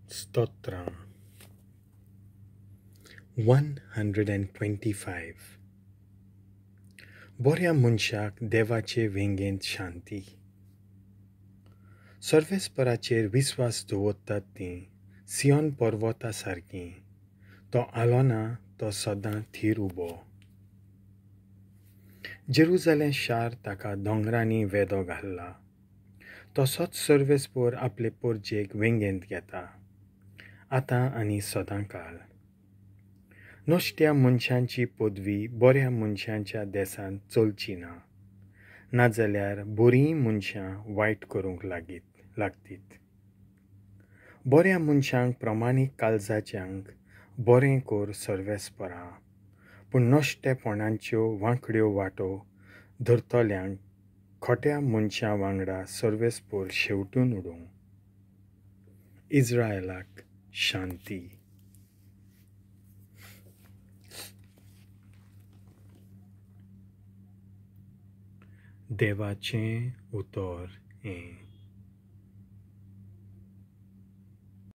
Stotram 125 बऱ्या मनशाक देवाचे वेंगेंत शांती. सर्वेस्पराचेर विस्वास दवरतात तीं सियोन पर्वता सारकीं. तो आलो ना तो सदां थीर उबो. जेरुजालेम शार ताका दोंगरांनी वेदो घाल्ला. तसोच सर्वेस्पर आपले परजेक वेंगेंत घेता, आतां आनी सदांकाळ. नश्ट्या मनशांची पदवी बऱ्या मनशांच्या देसांत चलची ना, नाजाल्यार बरीं मनशां वायट करूंक लागतीत. बऱ्या मनशांक प्रमाणीक काळजाच्यांक बरें कोर सर्वेस्परां, पूण नश्टेपणांच्यो वांकड्यो वाटो धरतल्यांक खोट्या मनशां वांगडा सर्वेस्पर शेवटून उडोवं. इस्रायलाक शांती. देवाचें उतर हें.